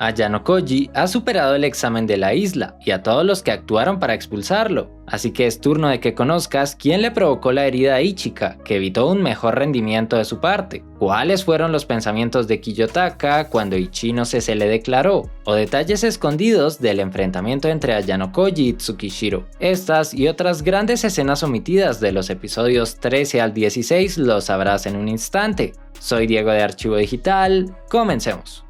Ayano Koji ha superado el examen de la isla y a todos los que actuaron para expulsarlo, así que es turno de que conozcas quién le provocó la herida a Ichika, que evitó un mejor rendimiento de su parte, cuáles fueron los pensamientos de Kiyotaka cuando Ichinose se le declaró, o detalles escondidos del enfrentamiento entre Ayano Koji y Tsukishiro. Estas y otras grandes escenas omitidas de los episodios 13 al 16 los sabrás en un instante. Soy Diego de Archivo Digital, comencemos.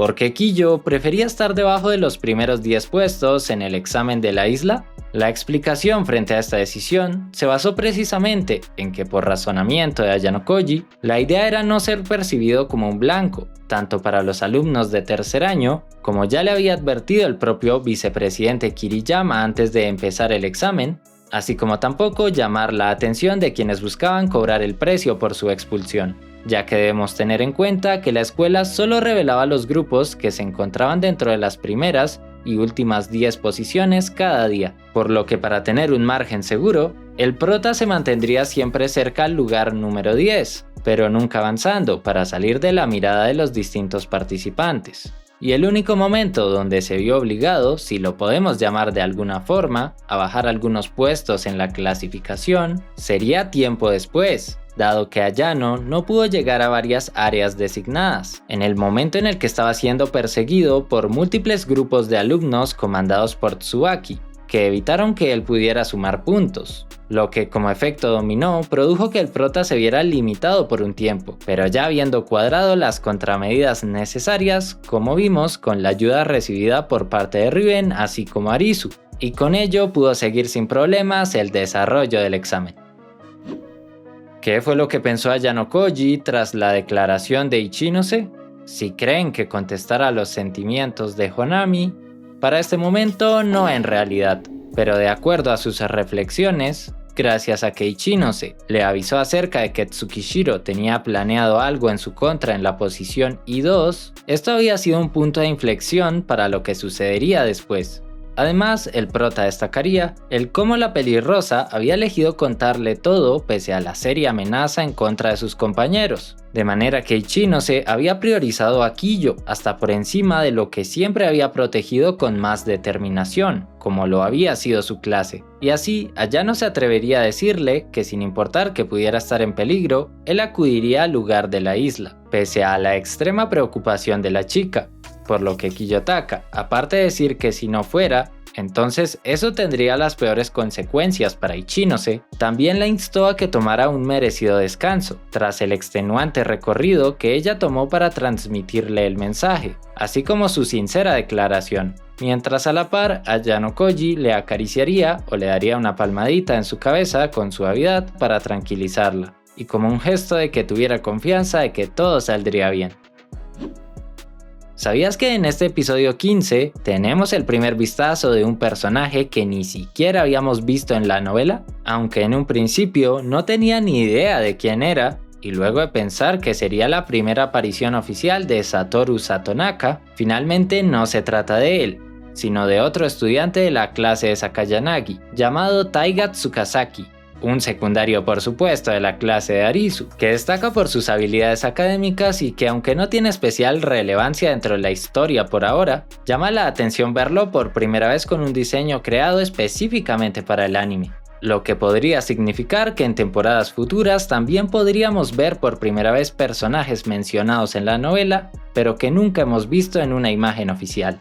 ¿Por qué Kiyo prefería estar debajo de los primeros 10 puestos en el examen de la isla? La explicación frente a esta decisión se basó precisamente en que por razonamiento de Ayano Koji, la idea era no ser percibido como un blanco, tanto para los alumnos de tercer año, como ya le había advertido el propio vicepresidente Kiriyama antes de empezar el examen, así como tampoco llamar la atención de quienes buscaban cobrar el precio por su expulsión, ya que debemos tener en cuenta que la escuela solo revelaba los grupos que se encontraban dentro de las primeras y últimas 10 posiciones cada día, por lo que para tener un margen seguro, el prota se mantendría siempre cerca al lugar número 10, pero nunca avanzando para salir de la mirada de los distintos participantes. Y el único momento donde se vio obligado, si lo podemos llamar de alguna forma, a bajar algunos puestos en la clasificación, sería tiempo después, dado que Ayano no pudo llegar a varias áreas designadas, en el momento en el que estaba siendo perseguido por múltiples grupos de alumnos comandados por Tsuaki, que evitaron que él pudiera sumar puntos, lo que como efecto dominó produjo que el prota se viera limitado por un tiempo, pero ya habiendo cuadrado las contramedidas necesarias, como vimos con la ayuda recibida por parte de Riben así como Arisu, y con ello pudo seguir sin problemas el desarrollo del examen. ¿Qué fue lo que pensó Ayano Koji tras la declaración de Ichinose? Si creen que contestara a los sentimientos de Honami, para este momento no en realidad, pero de acuerdo a sus reflexiones, gracias a que Ichinose le avisó acerca de que Tsukishiro tenía planeado algo en su contra en la posición I2, esto había sido un punto de inflexión para lo que sucedería después. Además, el prota destacaría el cómo la pelirrosa había elegido contarle todo pese a la seria amenaza en contra de sus compañeros, de manera que Ichinose había priorizado a Kiyo hasta por encima de lo que siempre había protegido con más determinación, como lo había sido su clase, y así Ayano se atrevería a decirle que sin importar que pudiera estar en peligro, él acudiría al lugar de la isla, pese a la extrema preocupación de la chica. Por lo que Kiyotaka, aparte de decir que si no fuera, entonces eso tendría las peores consecuencias para Ichinose, también la instó a que tomara un merecido descanso, tras el extenuante recorrido que ella tomó para transmitirle el mensaje, así como su sincera declaración, mientras a la par Ayano Koji le acariciaría o le daría una palmadita en su cabeza con suavidad para tranquilizarla, y como un gesto de que tuviera confianza de que todo saldría bien. ¿Sabías que en este episodio 15 tenemos el primer vistazo de un personaje que ni siquiera habíamos visto en la novela? Aunque en un principio no tenía ni idea de quién era, y luego de pensar que sería la primera aparición oficial de Satoru Satonaka, finalmente no se trata de él, sino de otro estudiante de la clase de Sakayanagi, llamado Taiga Tsukasaki, un secundario por supuesto de la clase de Arisu, que destaca por sus habilidades académicas y que aunque no tiene especial relevancia dentro de la historia por ahora, llama la atención verlo por primera vez con un diseño creado específicamente para el anime, lo que podría significar que en temporadas futuras también podríamos ver por primera vez personajes mencionados en la novela, pero que nunca hemos visto en una imagen oficial.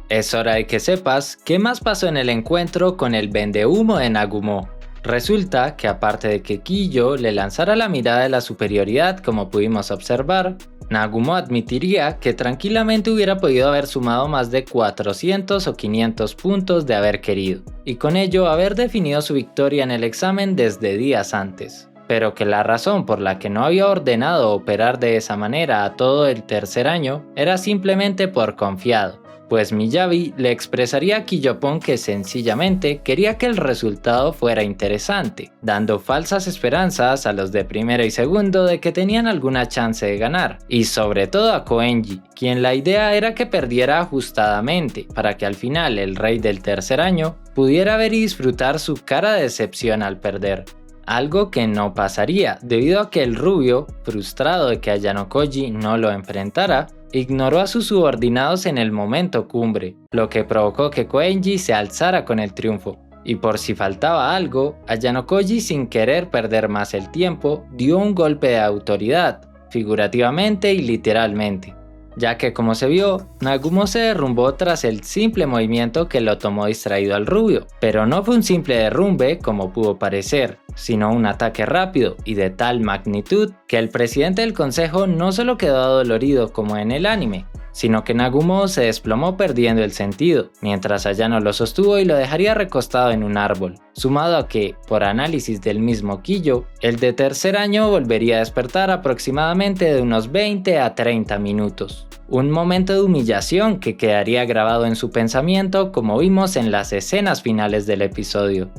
Es hora de que sepas qué más pasó en el encuentro con el vendehumo de Nagumo. Resulta que aparte de que Kiyo le lanzara la mirada de la superioridad como pudimos observar, Nagumo admitiría que tranquilamente hubiera podido haber sumado más de 400 o 500 puntos de haber querido, y con ello haber definido su victoria en el examen desde días antes. Pero que la razón por la que no había ordenado operar de esa manera a todo el tercer año era simplemente por confiado. Pues Miyabi le expresaría a Kiyopon que sencillamente quería que el resultado fuera interesante, dando falsas esperanzas a los de primero y segundo de que tenían alguna chance de ganar, y sobre todo a Koenji, quien la idea era que perdiera ajustadamente, para que al final el rey del tercer año pudiera ver y disfrutar su cara de decepción al perder. Algo que no pasaría, debido a que el rubio, frustrado de que Ayano Koji no lo enfrentara, ignoró a sus subordinados en el momento cumbre, lo que provocó que Koenji se alzara con el triunfo. Y por si faltaba algo, Ayano Koji, sin querer perder más el tiempo, dio un golpe de autoridad, figurativamente y literalmente, ya que como se vio, Nagumo se derrumbó tras el simple movimiento que lo tomó distraído al rubio, pero no fue un simple derrumbe como pudo parecer, sino un ataque rápido y de tal magnitud que el presidente del consejo no solo quedó adolorido como en el anime, sino que Nagumo se desplomó perdiendo el sentido, mientras Ayano lo sostuvo y lo dejaría recostado en un árbol, sumado a que, por análisis del mismo Kiyo, el de tercer año volvería a despertar aproximadamente de unos 20 a 30 minutos. Un momento de humillación que quedaría grabado en su pensamiento como vimos en las escenas finales del episodio.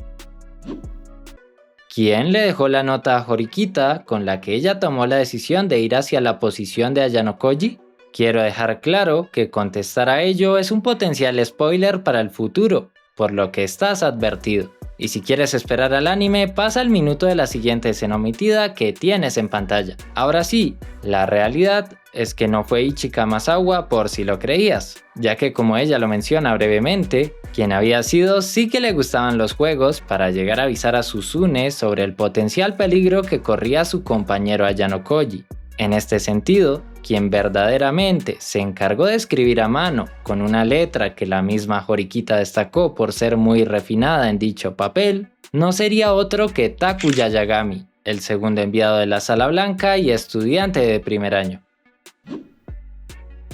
¿Quién le dejó la nota a Horikita con la que ella tomó la decisión de ir hacia la posición de Ayano Koji? Quiero dejar claro que contestar a ello es un potencial spoiler para el futuro, por lo que estás advertido. Y si quieres esperar al anime, pasa al minuto de la siguiente escena omitida que tienes en pantalla. Ahora sí, la realidad es que no fue Ichika Amasawa por si lo creías, ya que como ella lo menciona brevemente, quien había sido sí que le gustaban los juegos para llegar a avisar a Suzune sobre el potencial peligro que corría su compañero Ayano Koji. En este sentido, quien verdaderamente se encargó de escribir a mano con una letra que la misma Horikita destacó por ser muy refinada en dicho papel, no sería otro que Taku Yayagami, el segundo enviado de la Sala Blanca y estudiante de primer año.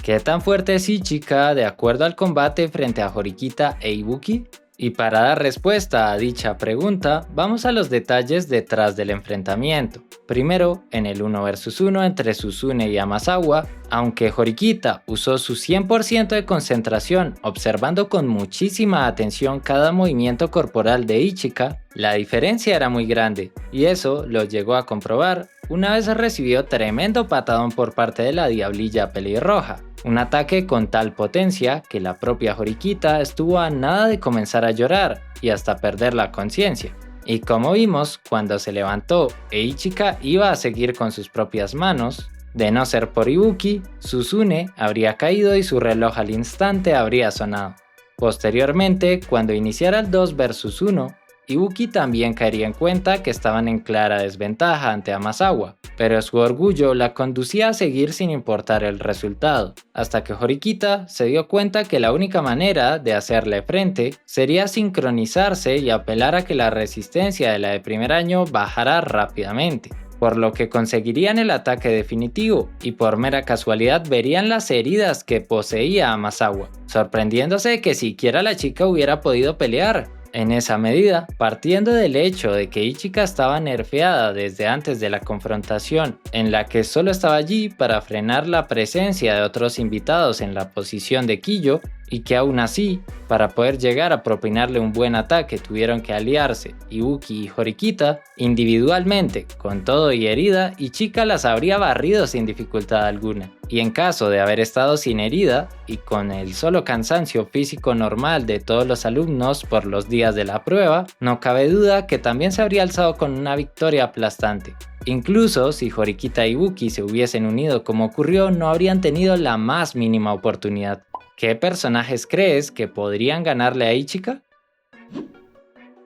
¿Qué tan fuerte es Ichika de acuerdo al combate frente a Horikita e Ibuki? Y para dar respuesta a dicha pregunta, vamos a los detalles detrás del enfrentamiento. Primero, en el 1 vs 1 entre Suzune y Amasawa, aunque Horikita usó su 100% de concentración observando con muchísima atención cada movimiento corporal de Ichika, la diferencia era muy grande, y eso lo llegó a comprobar una vez recibió tremendo patadón por parte de la diablilla pelirroja. Un ataque con tal potencia que la propia Horikita estuvo a nada de comenzar a llorar y hasta perder la conciencia. Y como vimos, cuando se levantó e Ichika iba a seguir con sus propias manos, de no ser por Ibuki, Suzune habría caído y su reloj al instante habría sonado. Posteriormente, cuando iniciara el 2 vs 1, Ibuki también caería en cuenta que estaban en clara desventaja ante Amasawa, pero su orgullo la conducía a seguir sin importar el resultado, hasta que Horikita se dio cuenta que la única manera de hacerle frente sería sincronizarse y apelar a que la resistencia de la de primer año bajara rápidamente, por lo que conseguirían el ataque definitivo y por mera casualidad verían las heridas que poseía Amasawa, sorprendiéndose de que siquiera la chica hubiera podido pelear. En esa medida, partiendo del hecho de que Ichika estaba nerfeada desde antes de la confrontación, en la que solo estaba allí para frenar la presencia de otros invitados en la posición de Kiyo, y que aún así, para poder llegar a propinarle un buen ataque tuvieron que aliarse Ibuki y Horikita, individualmente, con todo y herida, Ichika las habría barrido sin dificultad alguna. Y en caso de haber estado sin herida, y con el solo cansancio físico normal de todos los alumnos por los días de la prueba, no cabe duda que también se habría alzado con una victoria aplastante. Incluso si Horikita y Ibuki se hubiesen unido como ocurrió, no habrían tenido la más mínima oportunidad. ¿Qué personajes crees que podrían ganarle a Ichika?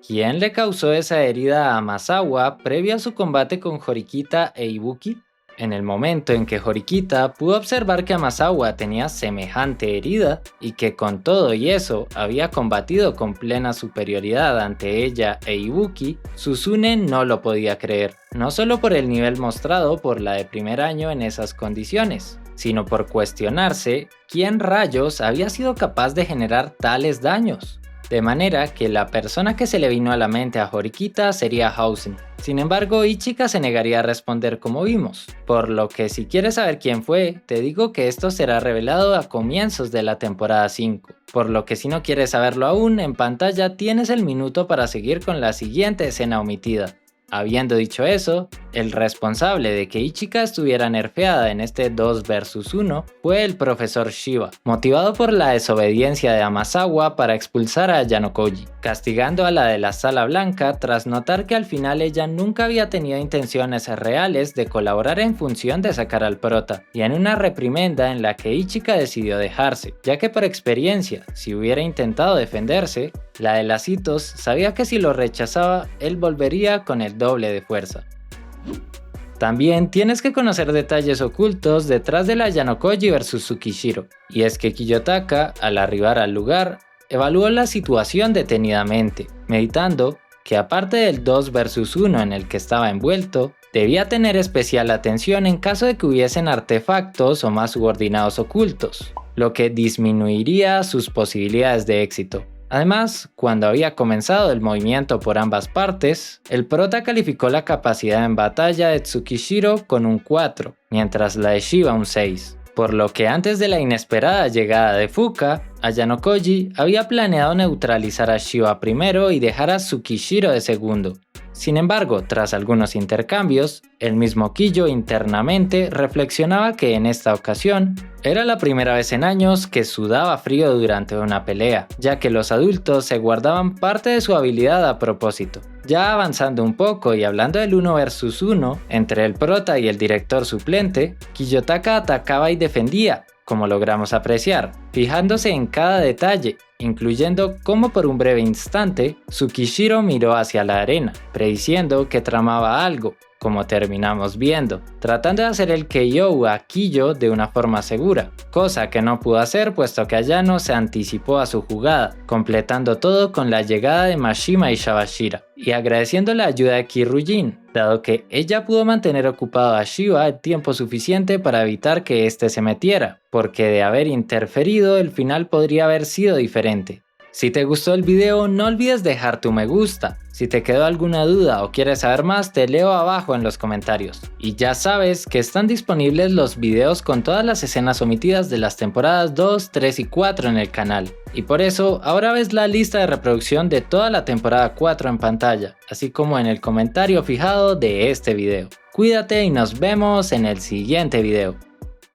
¿Quién le causó esa herida a Amasawa previo a su combate con Horikita e Ibuki? En el momento en que Horikita pudo observar que Amasawa tenía semejante herida y que con todo y eso había combatido con plena superioridad ante ella e Ibuki, Suzune no lo podía creer, no solo por el nivel mostrado por la de primer año en esas condiciones, sino por cuestionarse quién rayos había sido capaz de generar tales daños. De manera que la persona que se le vino a la mente a Horikita sería Housen. Sin embargo, Ichika se negaría a responder como vimos, por lo que si quieres saber quién fue, te digo que esto será revelado a comienzos de la temporada 5, por lo que si no quieres saberlo aún, en pantalla tienes el minuto para seguir con la siguiente escena omitida. Habiendo dicho eso, el responsable de que Ichika estuviera nerfeada en este 2 vs 1 fue el profesor Shiba, motivado por la desobediencia de Amasawa para expulsar a Yanokoji, castigando a la de la Sala Blanca tras notar que al final ella nunca había tenido intenciones reales de colaborar en función de sacar al prota, y en una reprimenda en la que Ichika decidió dejarse, ya que por experiencia, si hubiera intentado defenderse, la de Lacitos sabía que si lo rechazaba, él volvería con el doble de fuerza. También tienes que conocer detalles ocultos detrás de la Yanokoji vs Tsukishiro, y es que Kiyotaka, al arribar al lugar, evaluó la situación detenidamente, meditando que aparte del 2 vs 1 en el que estaba envuelto, debía tener especial atención en caso de que hubiesen artefactos o más subordinados ocultos, lo que disminuiría sus posibilidades de éxito. Además, cuando había comenzado el movimiento por ambas partes, el prota calificó la capacidad en batalla de Tsukishiro con un 4, mientras la de Shiba un 6. Por lo que antes de la inesperada llegada de Fuka, Ayanokoji había planeado neutralizar a Shiba primero y dejar a Tsukishiro de segundo. Sin embargo, tras algunos intercambios, el mismo Kiyo internamente reflexionaba que en esta ocasión era la primera vez en años que sudaba frío durante una pelea, ya que los adultos se guardaban parte de su habilidad a propósito. Ya avanzando un poco y hablando del 1 vs 1 entre el prota y el director suplente, Kiyotaka atacaba y defendía, como logramos apreciar, fijándose en cada detalle, incluyendo cómo por un breve instante Tsukishiro miró hacia la arena, prediciendo que tramaba algo, como terminamos viendo, tratando de hacer el KO a Kiyo de una forma segura, cosa que no pudo hacer puesto que Ayano se anticipó a su jugada, completando todo con la llegada de Mashima y Shabashira, y agradeciendo la ayuda de Kirujin, dado que ella pudo mantener ocupado a Shiba el tiempo suficiente para evitar que éste se metiera, porque de haber interferido el final podría haber sido diferente. Si te gustó el video, no olvides dejar tu me gusta. Si te quedó alguna duda o quieres saber más, te leo abajo en los comentarios. Y ya sabes que están disponibles los videos con todas las escenas omitidas de las temporadas 2, 3 y 4 en el canal. Y por eso, ahora ves la lista de reproducción de toda la temporada 4 en pantalla, así como en el comentario fijado de este video. Cuídate y nos vemos en el siguiente video.